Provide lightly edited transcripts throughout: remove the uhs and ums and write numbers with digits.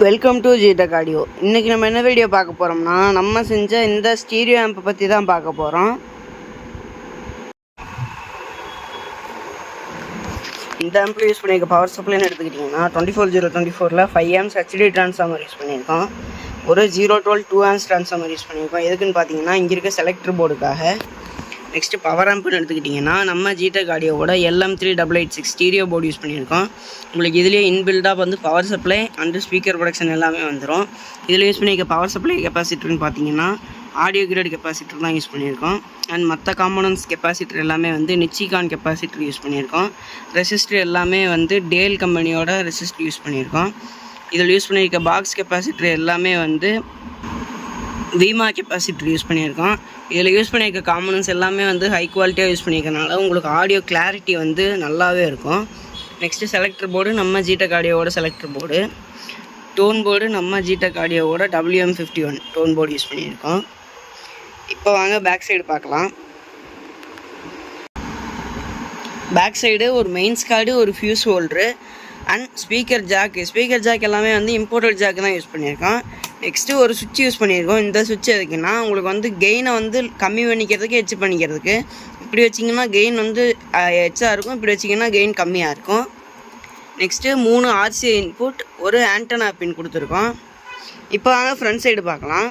Welcome to ஜிடெக் audio. இன்றைக்கி நம்ம என்ன வீடியோ பார்க்க போகிறோம்னா, நம்ம செஞ்ச இந்த ஸ்டீரியோ ஆம்பை பற்றி தான் பார்க்க போகிறோம். இந்த ஆம்பில் யூஸ் பண்ணியிருக்க பவர் சப்ளைன்னு எடுத்துக்கிட்டிங்கன்னா 24024 5 amps ஹெச்டி ட்ரான்ஸ்ஃபார்மர் யூஸ் பண்ணியிருக்கோம். ஒரு 012 2 amps ட்ரான்ஸ்ஃபார்மர் யூஸ் பண்ணியிருக்கோம். எதுக்குன்னு பார்த்தீங்கன்னா, இங்கே இருக்க செலக்டர் போர்டுக்காக. நெக்ஸ்ட்டு பவர் ஆம்ப்னு எடுத்துக்கிட்டிங்கன்னா, நம்ம ஜிடெக் ஆடியோவோட LM3886 ஸ்டீரியோ போர்டு யூஸ் பண்ணியிருக்கோம். உங்களுக்கு இதுலேயே இன்பில்டாக வந்து power supply and speaker production எல்லாமே வந்துடும். இதில் யூஸ் பண்ணியிருக்க பவர் சப்ளை கெப்பாசிட்டர்னு பார்த்தீங்கன்னா, ஆடியோ கிரேட் கெப்பாசிட்டர் தான் யூஸ் பண்ணியிருக்கோம். அண்ட் மற்ற காம்போனன்ட்ஸ் கெப்பாசிட்டர் எல்லாமே வந்து நிச்சிகான் கெப்பாசிட்டர் யூஸ் பண்ணியிருக்கோம். ரெசிஸ்டர் எல்லாமே வந்து டேல் கம்பெனியோட ரெசிஸ்டர் யூஸ் பண்ணியிருக்கோம். இதில் யூஸ் பண்ணியிருக்க பாக்ஸ் கெப்பாசிட்டர் எல்லாமே வந்து வீமா கெப்பாசிட்டர் யூஸ் பண்ணியிருக்கோம். இதில் யூஸ் பண்ணியிருக்க காம்போனன்ட்ஸ் எல்லாமே வந்து ஹை குவாலிட்டியாக யூஸ் பண்ணியிருக்கனால உங்களுக்கு ஆடியோ கிளாரிட்டி வந்து நல்லாவே இருக்கும். நெக்ஸ்ட்டு செலக்டர் போர்டு நம்ம ஜிடெக் ஆடியோவோட செலக்டர் போர்டு. டோன் போர்டு நம்ம ஜிடெக் ஆடியோவோட WM51 டோன் போர்டு யூஸ் பண்ணியிருக்கோம். இப்போ வாங்க பேக் சைடு பார்க்கலாம். பேக் சைடு ஒரு மெயின்ஸ் கார்டு, ஒரு fuse holder and speaker jack எல்லாமே வந்து இம்போர்ட்டட் ஜாக்கு தான் யூஸ் பண்ணியிருக்கோம். நெக்ஸ்ட்டு ஒரு சுவிட்ச் யூஸ் பண்ணியிருக்கோம். இந்த சுவிட்ச் எதுக்குன்னா, உங்களுக்கு வந்து கெயினை வந்து கம்மி பண்ணிக்கிறதுக்கு ஹெச் பண்ணிக்கிறதுக்கு. இப்படி வச்சிங்கன்னா கெயின் வந்து ஹெச்சாக இருக்கும், இப்படி வச்சிங்கன்னா கெயின் கம்மியாக இருக்கும். நெக்ஸ்ட்டு 3 RCA இன்புட், ஒரு ஆண்டனா பின் கொடுத்துருக்கோம். இப்போ வாங்க ஃப்ரண்ட் சைடு பார்க்கலாம்.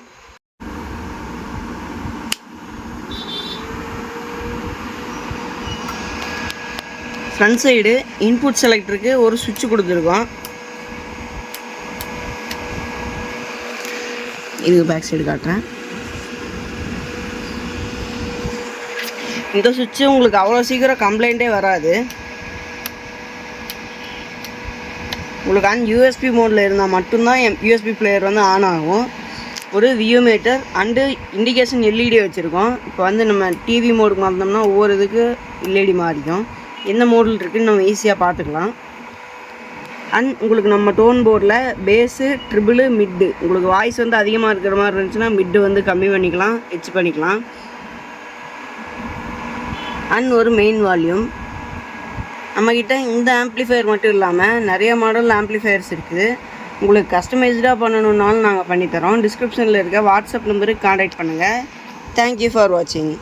ஃப்ரண்ட் சைடு இன்புட் செலக்டருக்கு ஒரு சுவிட்ச் கொடுத்துருக்கோம். இதுக்கு பேக் சைடு காட்டுறேன். இந்த சுவிட்சு உங்களுக்கு அவ்வளோ சீக்கிரம் கம்ப்ளைண்ட்டே வராது. உங்களுக்கு ஆன் USB மோடில் இருந்தால் மட்டும்தான் USB பிளேயர் வந்து ஆன் ஆகும். ஒரு VU meter and indication LED வச்சுருக்கோம். இப்போ வந்து நம்ம டிவி மோடுக்கு மாற்றினோம்னா ஒவ்வொரு இதுக்கு LED மாறிக்கும். எந்த மோடில் இருக்குதுன்னு நம்ம ஈஸியாக பார்த்துக்கலாம். அண்ட் உங்களுக்கு நம்ம டோன் போர்டில் பேஸு, ட்ரிபிளு, மிட்டு, உங்களுக்கு வாய்ஸ் வந்து அதிகமாக இருக்கிற மாதிரி இருந்துச்சுன்னா மிட்டு வந்து கம்மி பண்ணிக்கலாம், ஹெச் பண்ணிக்கலாம். அண்ட் ஒரு மெயின் வால்யூம். நம்மக்கிட்ட இந்த ஆம்ப்ளிஃபையர் மட்டும் இல்லாமல் நிறைய மாடல் ஆம்ப்ளிஃபையர்ஸ் இருக்குது. உங்களுக்கு கஸ்டமைஸ்டாக பண்ணணுன்னாலும் நாங்கள் பண்ணித்தரோம். டிஸ்கிரிப்ஷனில் இருக்க வாட்ஸ்அப் நம்பருக்கு கான்டாக்ட் பண்ணுங்கள். தேங்க்யூ ஃபார் வாட்சிங்.